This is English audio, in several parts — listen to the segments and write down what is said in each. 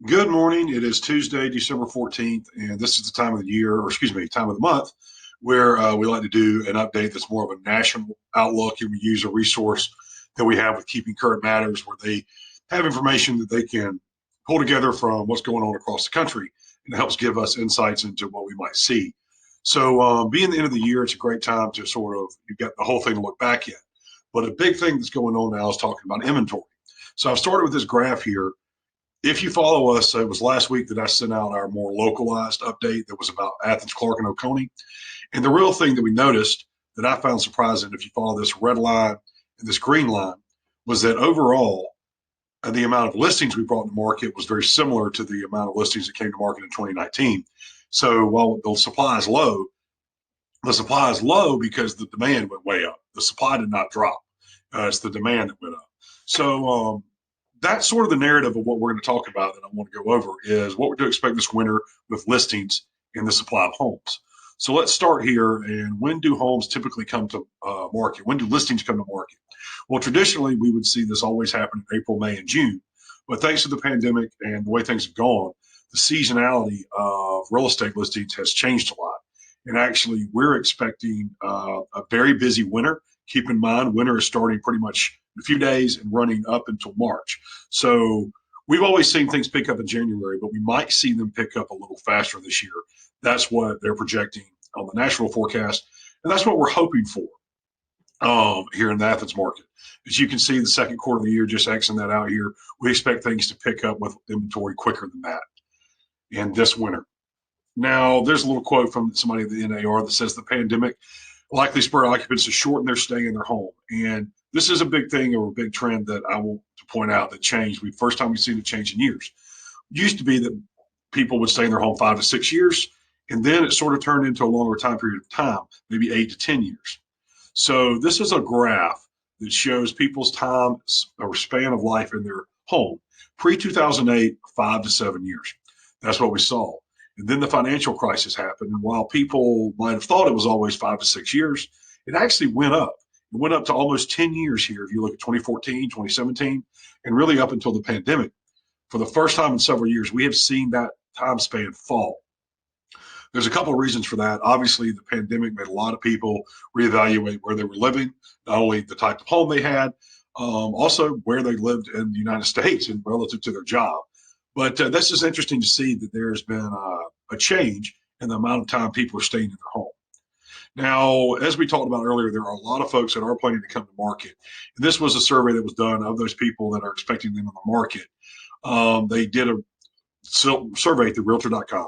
Good morning. It is Tuesday, December 14th, and this is the time of the year, or excuse me, time of the month, where we like to do an update that's more of a national outlook, and we use a resource that we have with Keeping Current Matters, where they have information that they can pull together from what's going on across the country, and it helps give us insights into what we might see. So, being the end of the year, it's a great time to sort of, you've got the whole thing to look back at. But a big thing that's going on now is talking about inventory. So I've started with this graph here. If you follow us, it was last week that I sent out our more localized update that was about Athens, Clarke, and Oconee. And the real thing that we noticed that I found surprising, if you follow this red line and this green line, was that overall, the amount of listings we brought to market was very similar to the amount of listings that came to market in 2019. So while the supply is low because the demand went way up. The supply did not drop. It's the demand that went up. So that's sort of the narrative of what we're going to talk about that I want to go over is what we do expect this winter with listings and the supply of homes. So let's start here. And when do homes typically come to market? When do listings come to market? Well, traditionally, we would see this always happen in April, May, and June. But thanks to the pandemic and the way things have gone, the seasonality of real estate listings has changed a lot. And actually, we're expecting a very busy winter. Keep in mind, winter is starting pretty much in a few days and running up until March. So we've always seen things pick up in January, but we might see them pick up a little faster this year. That's what they're projecting on the national forecast. And that's what we're hoping for here in the Athens market. As you can see, the second quarter of the year, just Xing that out here, we expect things to pick up with inventory quicker than that in this winter. Now, there's a little quote from somebody at the NAR that says the pandemic likely spurred occupants to shorten their stay in their home. And this is a big thing or a big trend that I want to point out that changed. First time we've seen it change in years. It used to be that people would stay in their home 5 to 6 years, and then it sort of turned into a longer time period of time, maybe 8 to 10 years. So this is a graph that shows people's time or span of life in their home. Pre-2008, 5 to 7 years. That's what we saw. And then the financial crisis happened. And while people might have thought it was always 5 to 6 years, it actually went up. It went up to almost 10 years here if you look at 2014, 2017, and really up until the pandemic. For the first time in several years, we have seen that time span fall. There's a couple of reasons for that. Obviously, the pandemic made a lot of people reevaluate where they were living, not only the type of home they had, also where they lived in the United States and relative to their job. But this is interesting to see that there's been a change in the amount of time people are staying in their home. Now, as we talked about earlier, there are a lot of folks that are planning to come to market. And this was a survey that was done of those people that are expecting them on the market. They did a survey through realtor.com.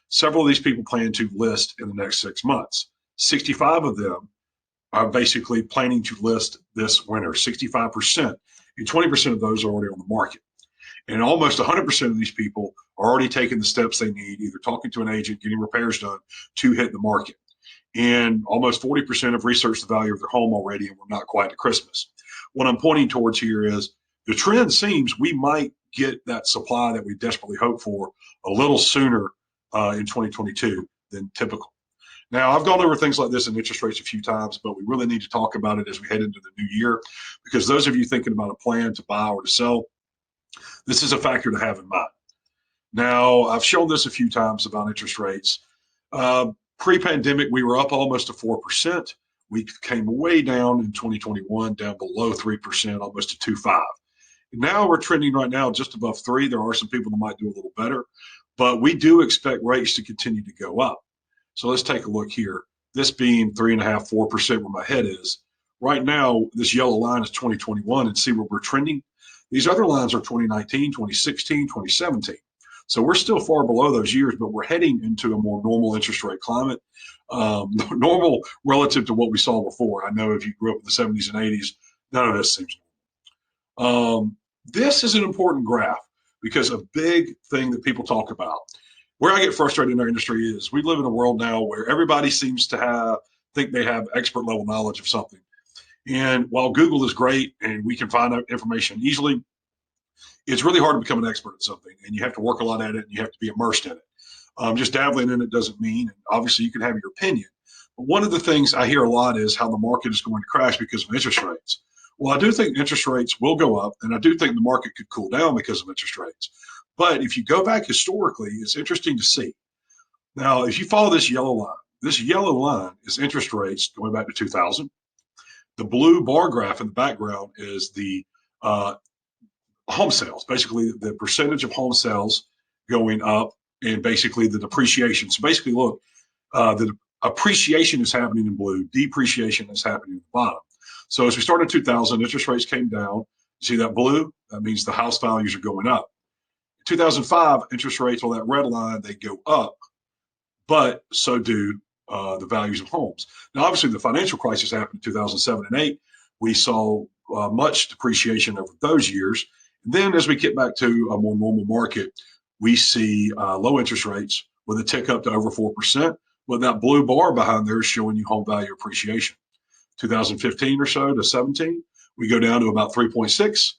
Several of these people plan to list in the next 6 months. 65 of them are basically planning to list this winter, 65%. And 20% of those are already on the market. And almost 100% of these people are already taking the steps they need, either talking to an agent, getting repairs done to hit the market. And almost 40% have researched the value of their home already, and we're not quite to Christmas. What I'm pointing towards here is the trend seems we might get that supply that we desperately hope for a little sooner in 2022 than typical. Now, I've gone over things like this in interest rates a few times, but we really need to talk about it as we head into the new year, because those of you thinking about a plan to buy or to sell, this is a factor to have in mind. Now, I've shown this a few times about interest rates. Pre-pandemic, we were up almost to 4%. We came way down in 2021, down below 3%, almost to 2.5. Now we're trending right now just above 3. There are some people that might do a little better, but we do expect rates to continue to go up. So let's take a look here. This being 3.5%, 4% where my head is. Right now, this yellow line is 2021, and see where we're trending. These other lines are 2019, 2016, 2017. So we're still far below those years, but we're heading into a more normal interest rate climate, normal relative to what we saw before. I know if you grew up in the 70s and 80s, none of this seems normal. This is an important graph because a big thing that people talk about, where I get frustrated in our industry is we live in a world now where everybody seems to think they have expert level knowledge of something. And while Google is great and we can find out information easily, it's really hard to become an expert at something, and you have to work a lot at it and you have to be immersed in it. Just dabbling in it doesn't mean, and obviously you can have your opinion. But one of the things I hear a lot is how the market is going to crash because of interest rates. Well, I do think interest rates will go up, and I do think the market could cool down because of interest rates. But if you go back historically, it's interesting to see. Now, if you follow this yellow line is interest rates going back to 2000. The blue bar graph in the background is the uh, home sales, basically the percentage of home sales going up and basically the depreciation. So basically, look, the appreciation is happening in blue, depreciation is happening at the bottom. So as we started in 2000, interest rates came down. You see that blue? That means the house values are going up. In 2005, interest rates on that red line, they go up, but so do the values of homes. Now, obviously, the financial crisis happened in 2007 and 8. We saw much depreciation over those years. And then as we get back to a more normal market, we see low interest rates with a tick up to over 4%. But that blue bar behind there is showing you home value appreciation. 2015 or so to 17, we go down to about 3.6,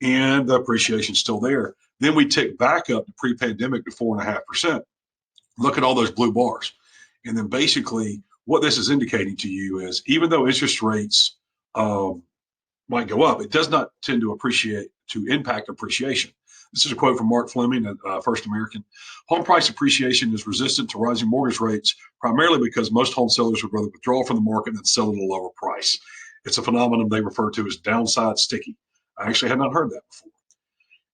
and the appreciation is still there. Then we tick back up to pre-pandemic to 4.5%. Look at all those blue bars. And then basically what this is indicating to you is even though interest rates might go up, it does not tend to impact appreciation. This is a quote from Mark Fleming at First American. Home price appreciation is resistant to rising mortgage rates primarily because most home sellers would rather withdraw from the market than sell at a lower price. It's a phenomenon they refer to as downside sticky. I actually had not heard that before.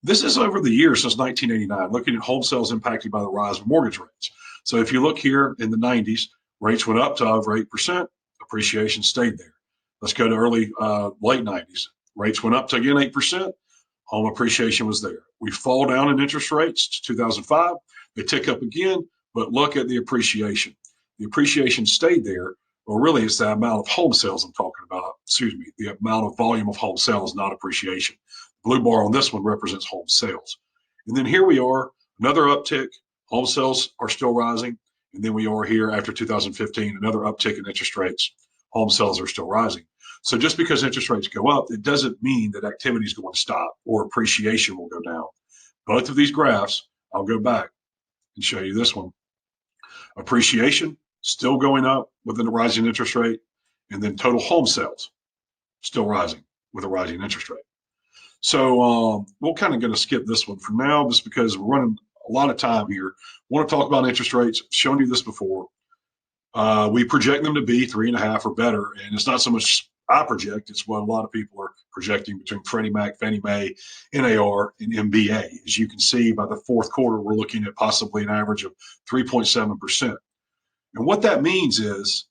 This is over the years since 1989, looking at home sales impacted by the rise of mortgage rates. So if you look here in the 90s, rates went up to over 8%, appreciation stayed there. Let's go to late 90s. Rates went up to again 8%, home appreciation was there. We fall down in interest rates to 2005, they tick up again, but look at the appreciation. The appreciation stayed there, or really it's the amount of home sales I'm talking about, the amount of volume of home sales, not appreciation. Blue bar on this one represents home sales. And then here we are, another uptick. Home sales are still rising. And then we are here after 2015, another uptick in interest rates. Home sales are still rising. So just because interest rates go up, it doesn't mean that activity is going to stop or appreciation will go down. Both of these graphs, I'll go back and show you this one. Appreciation still going up with a rising interest rate, and then total home sales still rising with a rising interest rate. So we're kind of going to skip this one for now just because we're running a lot of time here. I want to talk about interest rates. I've shown you this before. We project them to be 3.5 or better, and it's not so much I project, it's what a lot of people are projecting between Freddie Mac, Fannie Mae, NAR, and MBA. As you can see, by the fourth quarter, we're looking at possibly an average of 3.7%. And what that means is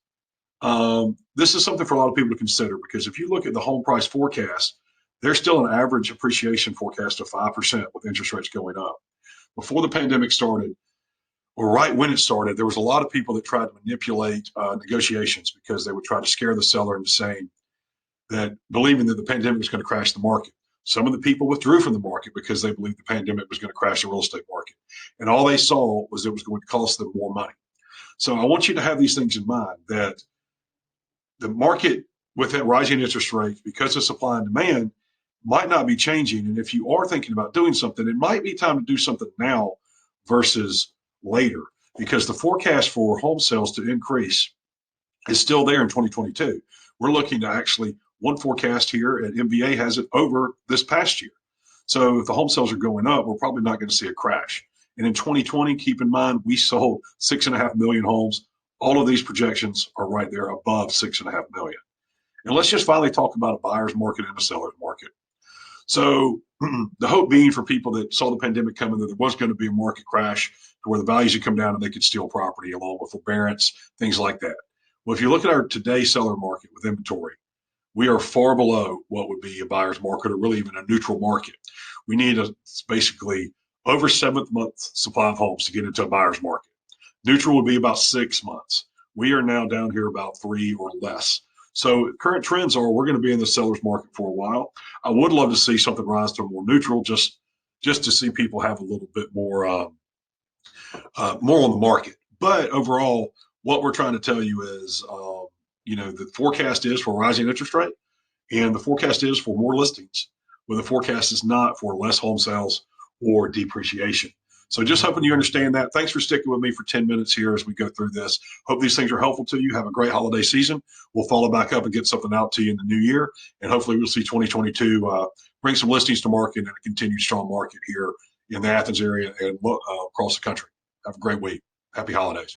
this is something for a lot of people to consider because if you look at the home price forecast, there's still an average appreciation forecast of 5% with interest rates going up. Before the pandemic started, or right when it started, there was a lot of people that tried to manipulate negotiations because they would try to scare the seller into saying that, believing that the pandemic was going to crash the market. Some of the people withdrew from the market because they believed the pandemic was going to crash the real estate market. And all they saw was it was going to cost them more money. So I want you to have these things in mind, that the market with that rising interest rates, because of supply and demand, might not be changing. And if you are thinking about doing something, it might be time to do something now versus later, because the forecast for home sales to increase is still there in 2022. We're looking to actually, one forecast here at MBA has it over this past year. So if the home sales are going up, we're probably not going to see a crash. And in 2020, keep in mind, we sold 6.5 million homes. All of these projections are right there above 6.5 million. And let's just finally talk about a buyer's market and a seller's market. So the hope being for people that saw the pandemic coming that there was going to be a market crash to where the values would come down and they could steal property along with forbearance, things like that. Well, if you look at our today seller market with inventory, we are far below what would be a buyer's market or really even a neutral market. We need basically over 7-month supply of homes to get into a buyer's market. Neutral would be about 6 months. We are now down here about 3 or less. So current trends are we're going to be in the seller's market for a while. I would love to see something rise to a more neutral, just to see people have a little bit more more on the market. But overall, what we're trying to tell you is, the forecast is for rising interest rate, and the forecast is for more listings, where the forecast is not for less home sales or depreciation. So just hoping you understand that. Thanks for sticking with me for 10 minutes here as we go through this. Hope these things are helpful to you. Have a great holiday season. We'll follow back up and get something out to you in the new year. And hopefully we'll see 2022 bring some listings to market and a continued strong market here in the Athens area and across the country. Have a great week. Happy holidays.